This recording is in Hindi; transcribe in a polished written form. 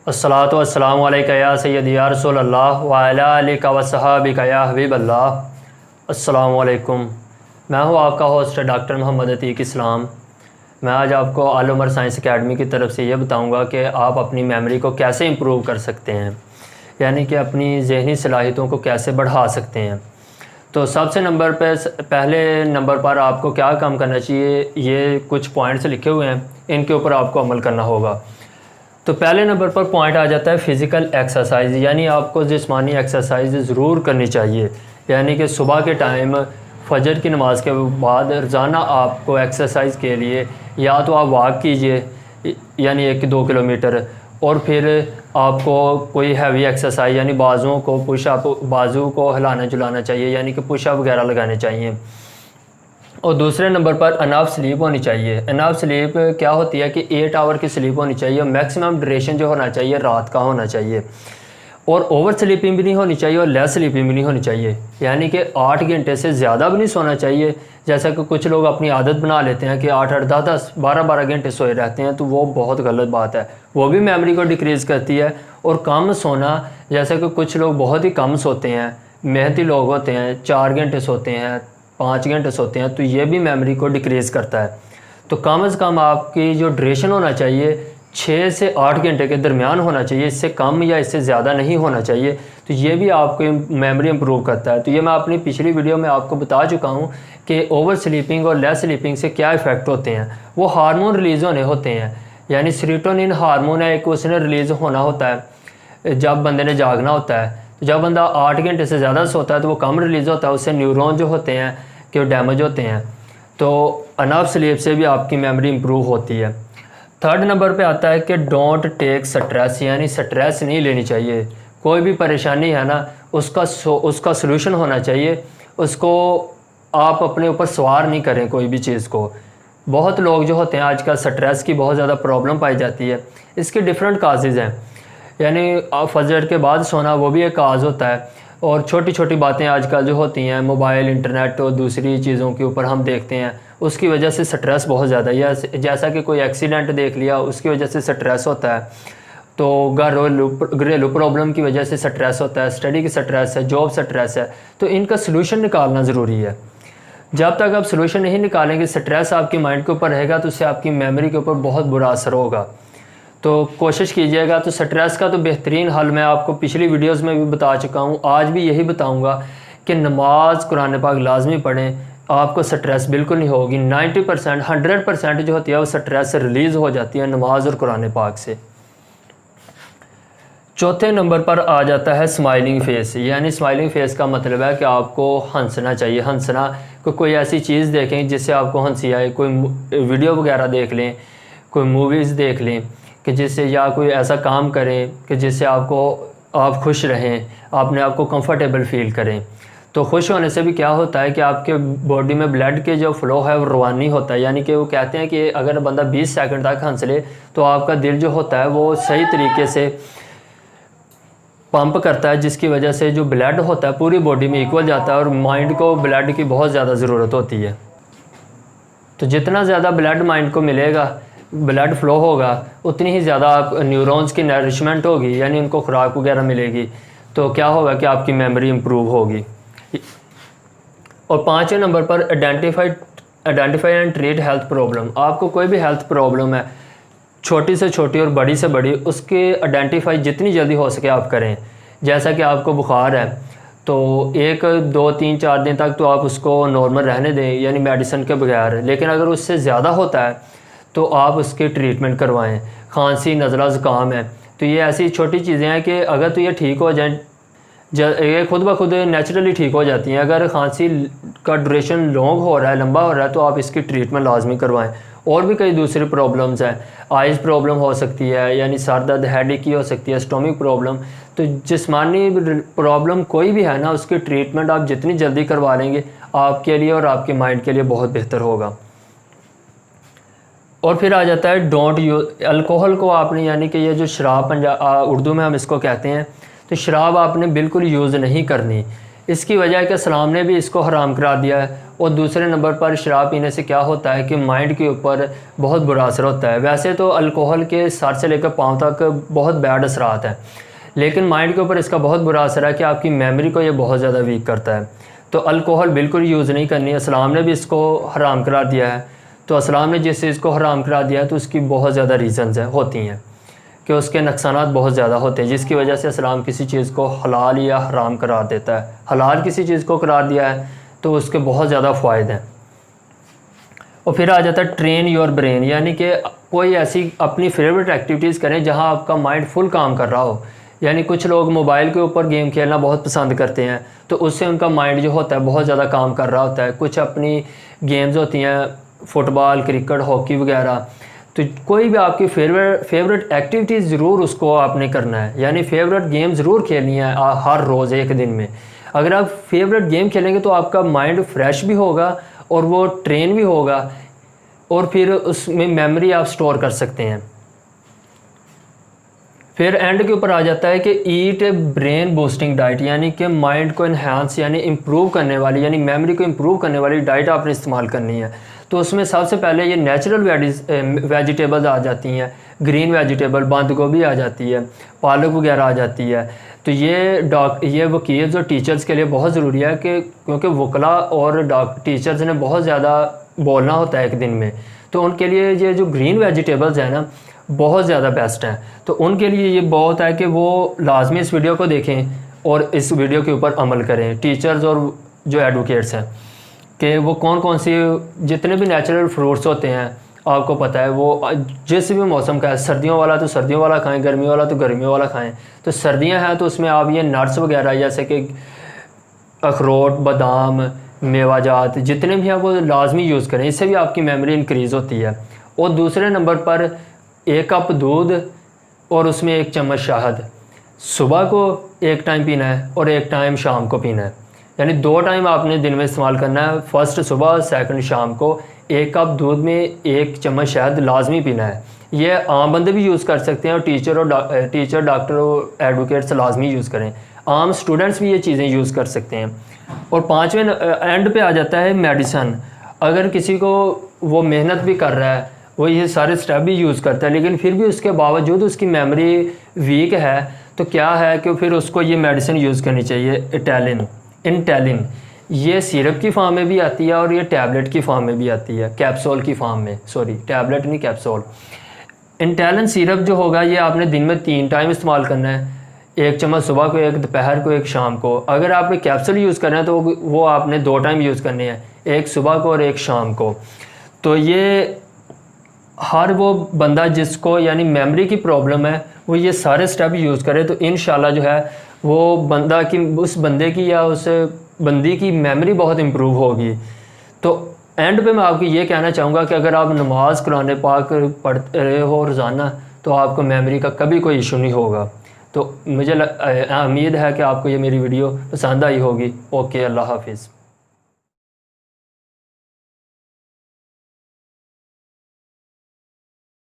अस्सलातु वस्सलामु अलैका या सय्यदी या रसूल अल्लाह व अला आलिका व सहाबिका या हबीब अल्लाह। अस्सलामु अलैकुम। मैं हूँ आपका होस्ट डॉक्टर मोहम्मद अतीक इस्लाम। मैं आज आपको आल उमर साइंस एकेडमी की तरफ से ये बताऊँगा कि आप अपनी मेमोरी को कैसे इम्प्रूव कर सकते हैं, यानी कि अपनी जहनी सलाहियतों को कैसे बढ़ा सकते हैं। तो सबसे पहले नंबर पर आपको क्या काम करना चाहिए, ये कुछ पॉइंट्स लिखे हुए हैं, इनके ऊपर आपको अमल करना होगा। तो पहले नंबर पर पॉइंट आ जाता है फ़िज़िकल एक्सरसाइज, यानी आपको जिस्मानी एक्सरसाइज ज़रूर करनी चाहिए। यानी कि सुबह के टाइम फजर की नमाज के बाद रोज़ाना आपको एक्सरसाइज के लिए या तो आप वॉक कीजिए, यानी 1-2 किलोमीटर, और फिर आपको कोई हैवी एक्सरसाइज यानी बाजुओं को बाजू को हिलाना झुलाना चाहिए, यानी कि पुशअप वगैरह लगाने चाहिए। और दूसरे नंबर पर अनफ स्लीप होनी चाहिए। अनफ स्लीप क्या होती है कि 8 आवर की स्लीप होनी चाहिए। मैक्सिमम ड्यूरेशन जो होना चाहिए रात का होना चाहिए, और ओवर स्लीपिंग भी नहीं होनी चाहिए और लेस स्लीपिंग भी नहीं होनी चाहिए, यानी कि 8 घंटे से ज़्यादा भी नहीं सोना चाहिए। जैसा कि कुछ लोग अपनी आदत बना लेते हैं कि 8-8, 10-10, 12-12 घंटे सोए रहते हैं, तो वो बहुत गलत बात है। वो भी मेमोरी को डिक्रीज़ करती है। और कम सोना, जैसा कि कुछ लोग बहुत ही कम सोते हैं, मेहनती लोग होते हैं, 4 घंटे सोते हैं, 5 घंटे सोते हैं, तो ये भी मेमोरी को डिक्रीज़ करता है। तो कम से कम आपकी जो ड्यूरेशन होना चाहिए 6 से 8 घंटे के दरमियान होना चाहिए, इससे कम या इससे ज़्यादा नहीं होना चाहिए। तो ये भी आपको मेमोरी इंप्रूव करता है। तो ये मैं अपनी पिछली वीडियो में आपको बता चुका हूँ कि ओवर स्लीपिंग और लेस स्लीपिंग से क्या इफ़ेक्ट होते हैं। वो हार्मोन रिलीज़ होने होते हैं, यानी सेरोटोनिन हार्मोन है एक, उसने रिलीज़ होना होता है जब बंदे ने जागना होता है। तो जब बंदा 8 घंटे से ज़्यादा सोता है तो वो कम रिलीज़ होता है, उससे न्यूरॉन जो होते हैं कि वो डैमेज होते हैं। तो अनफ स्लीप से भी आपकी मेमोरी इंप्रूव होती है। थर्ड नंबर पे आता है कि डोंट टेक स्ट्रेस, यानी स्ट्रेस नहीं लेनी चाहिए। कोई भी परेशानी है ना, उसका सलूशन होना चाहिए। उसको आप अपने ऊपर सवार नहीं करें कोई भी चीज़ को। बहुत लोग जो होते हैं आजकल, स्ट्रेस की बहुत ज़्यादा प्रॉब्लम पाई जाती है। इसके डिफरेंट काजेज़ हैं, यानी फजर के बाद सोना वो भी एक काज होता है। और छोटी छोटी बातें आजकल जो होती हैं, मोबाइल, इंटरनेट और दूसरी चीज़ों के ऊपर हम देखते हैं, उसकी वजह से स्ट्रेस बहुत ज़्यादा है। जैसा कि कोई एक्सीडेंट देख लिया, उसकी वजह से स्ट्रेस होता है। तो घरेलू प्रॉब्लम की वजह से स्ट्रेस होता है, स्टडी की स्ट्रेस है, जॉब स्ट्रेस है। तो इनका सलूशन निकालना ज़रूरी है। जब तक आप सलूशन नहीं निकालेंगे, स्ट्रेस आपकी माइंड के ऊपर रहेगा, तो उससे आपकी मेमोरी के ऊपर बहुत बुरा असर होगा। तो कोशिश कीजिएगा। तो स्ट्रेस का तो बेहतरीन हल मैं आपको पिछली वीडियोस में भी बता चुका हूँ, आज भी यही बताऊँगा कि नमाज, कुरान पाक लाजमी पढ़ें, आपको स्ट्रेस बिल्कुल नहीं होगी। 90%, 100% जो होती है वो स्ट्रेस से रिलीज़ हो जाती है नमाज और कुरान पाक से। चौथे नंबर पर आ जाता है स्माइलिंग फेस, यानी स्माइलिंग फेस का मतलब है कि आपको हंसना चाहिए। हंसना, कोई ऐसी चीज़ देखें जिससे आपको हंसी आए, कोई वीडियो वगैरह देख लें, कोई मूवीज़ देख लें कि जिससे, या कोई ऐसा काम करें कि जिससे आप खुश रहें, अपने आप को कंफर्टेबल फील करें। तो खुश होने से भी क्या होता है कि आपके बॉडी में ब्लड के जो फ़्लो है वो रवानी होता है, यानी कि वो कहते हैं कि अगर बंदा 20 सेकंड तक हंस ले तो आपका दिल जो होता है वो सही तरीके से पंप करता है, जिसकी वजह से जो ब्लड होता है पूरी बॉडी में इक्वल जाता है, और माइंड को ब्लड की बहुत ज़्यादा ज़रूरत होती है। तो जितना ज़्यादा ब्लड माइंड को मिलेगा, ब्लड फ्लो होगा, उतनी ही ज़्यादा आप न्यूरॉन्स की नरिशमेंट होगी, यानी उनको खुराक वगैरह मिलेगी। तो क्या होगा कि आपकी मेमोरी इंप्रूव होगी। और 5वें नंबर पर identify and treat health problem. आपको कोई भी हेल्थ प्रॉब्लम है, छोटी से छोटी और बड़ी से बड़ी, उसके आइडेंटिफाई जितनी जल्दी हो सके आप करें। जैसा कि आपको बुखार है तो 1, 2, 3, 4 दिन तक तो आप उसको नॉर्मल रहने दें, यानी मेडिसिन के बगैर। लेकिन अगर उससे ज़्यादा होता है तो आप उसकी ट्रीटमेंट करवाएं। खांसी, नज़ला, ज़ुकाम है, तो ये ऐसी छोटी चीज़ें हैं कि अगर तो ये ठीक हो जाए, ये खुद ब खुद नेचुरली ठीक हो जाती हैं। अगर खांसी का ड्यूरेशन लॉन्ग हो रहा है, लंबा हो रहा है, तो आप इसकी ट्रीटमेंट लाजमी करवाएं। और भी कई दूसरी प्रॉब्लम्स हैं, आइज़ प्रॉब्लम हो सकती है, यानी सर दर्द, हेडेक की हो सकती है, स्टोमिक प्रॉब्लम। तो जिस्मानी प्रॉब्लम कोई भी है ना, उसकी ट्रीटमेंट आप जितनी जल्दी करवा लेंगे आपके लिए और आपके माइंड के लिए बहुत बेहतर होगा। और फिर आ जाता है डोंट यूज अल्कोहल को आपने, यानी कि ये जो शराब उर्दू में हम इसको कहते हैं, तो शराब आपने बिल्कुल यूज़ नहीं करनी। इसकी वजह है कि इस्लाम ने भी इसको हराम करा दिया है। और दूसरे नंबर पर शराब पीने से क्या होता है कि माइंड के ऊपर बहुत बुरा असर होता है। वैसे तो अल्कोहल के सर से लेकर पाँव तक बहुत बैड असरात हैं, लेकिन माइंड के ऊपर इसका बहुत बुरा असर है कि आपकी मेमोरी को ये बहुत ज़्यादा वीक करता है। तो अल्कोहल बिल्कुल यूज़ नहीं करनी है। इस्लाम ने भी इसको हराम करा दिया है। तो इस्लाम ने जिस चीज़ को हराम करा दिया है तो उसकी बहुत ज़्यादा रीज़न्स होती हैं कि उसके नुकसानात बहुत ज़्यादा होते हैं, जिसकी वजह से इस्लाम किसी चीज़ को हलाल या हराम करार देता है। हलाल किसी चीज़ को करार दिया है तो उसके बहुत ज़्यादा फ़ायदे हैं। और फिर आ जाता है ट्रेन योर ब्रेन, यानी कि कोई ऐसी अपनी फेवरेट एक्टिविटीज़ करें जहां आपका माइंड फुल काम कर रहा हो। यानी कुछ लोग मोबाइल के ऊपर गेम खेलना बहुत पसंद करते हैं, तो उससे उनका माइंड जो होता है बहुत ज़्यादा काम कर रहा होता है। कुछ अपनी गेम्स होती हैं, फुटबॉल, क्रिकेट, हॉकी वगैरह। तो कोई भी आपकी फेवरेट एक्टिविटीज़ ज़रूर उसको आपने करना है, यानी फेवरेट गेम ज़रूर खेलनी है हर रोज़ एक दिन में। अगर आप फेवरेट गेम खेलेंगे तो आपका माइंड फ्रेश भी होगा और वो ट्रेन भी होगा, और फिर उसमें मेमोरी आप स्टोर कर सकते हैं। फिर एंड के ऊपर आ जाता है कि ईट ए ब्रेन बूस्टिंग डाइट, यानी कि माइंड को इन्हांस यानी इम्प्रूव करने वाली, यानी मेमोरी को इम्प्रूव करने वाली डाइट आपने इस्तेमाल करनी है। तो उसमें सबसे पहले ये नेचुरल वेजिटेबल्स आ जाती हैं, ग्रीन वेजिटेबल, बंद गोभी आ जाती है, पालक वगैरह आ जाती है। तो ये वकील्स और टीचर्स के लिए बहुत ज़रूरी है कि क्योंकि वकला और टीचर्स ने बहुत ज़्यादा बोलना होता है एक दिन में, तो उनके लिए ये जो ग्रीन वेजिटेबल्स हैं ना बहुत ज़्यादा बेस्ट हैं। तो उनके लिए ये बहुत है कि वो लाजमी इस वीडियो को देखें और इस वीडियो के ऊपर अमल करें, टीचर्स और जो एडवोकेट्स हैं, कि वो कौन कौन सी जितने भी नेचुरल फ्रूट्स होते हैं आपको पता है, वो जिस भी मौसम का है, सर्दियों वाला तो सर्दियों वाला खाएं, गर्मियों वाला तो गर्मियों वाला खाएं। तो सर्दियां हैं तो उसमें आप ये नट्स वगैरह जैसे कि अखरोट, बादाम, मेवाजात जितने भी हैं वो लाजमी यूज़ करें, इससे भी आपकी मेमोरी इंक्रीज़ होती है। और दूसरे नंबर पर 1 कप दूध और उसमें 1 चम्मच शहद सुबह को एक टाइम पीना है और एक टाइम शाम को पीना है, यानी 2 टाइम आपने दिन में इस्तेमाल करना है। फर्स्ट सुबह, सेकंड शाम को। 1 कप दूध में 1 चम्मच शहद लाजमी पीना है। ये आम बंदे भी यूज़ कर सकते हैं और टीचर, डॉक्टर और एडवोकेट्स लाजमी यूज़ करें। आम स्टूडेंट्स भी ये चीज़ें यूज़ कर सकते हैं। और 5वें एंड पे आ जाता है मेडिसन। अगर किसी को वो मेहनत भी कर रहा है, वो ये सारे स्टेप भी यूज़ करता है, लेकिन फिर भी उसके बावजूद उसकी मेमोरी वीक है, तो क्या है कि फिर उसको ये मेडिसिन यूज़ करनी चाहिए, इंटेलिन। ये सिरप की फॉर्म में भी आती है और ये टैबलेट की फॉर्म में भी आती है, कैप्सूल की फॉर्म में, सॉरी टैबलेट नहीं कैप्सूल। इंटेलिन सिरप जो होगा ये आपने दिन में 3 टाइम इस्तेमाल करना है, 1 चम्मच सुबह को, 1 दोपहर को, 1 शाम को। अगर आप कैप्सूल यूज़ कर रहे हैं तो वो आपने 2 टाइम यूज़ करने हैं, 1 सुबह को और 1 शाम को। तो ये हर वो बंदा जिसको यानी मेमोरी की प्रॉब्लम है वो ये सारे स्टेप यूज़ करे तो इंशाल्लाह जो है वो उस बंदे की या उस बंदी की मेमोरी बहुत इम्प्रूव होगी। तो एंड पे मैं आपको ये कहना चाहूँगा कि अगर आप नमाज कुरान पाक पढ़ रहे हो रोज़ाना तो आपको मेमोरी का कभी कोई इशू नहीं होगा। तो मुझे उम्मीद है कि आपको ये मेरी वीडियो पसंद आई होगी। ओके, अल्लाह हाफिज़।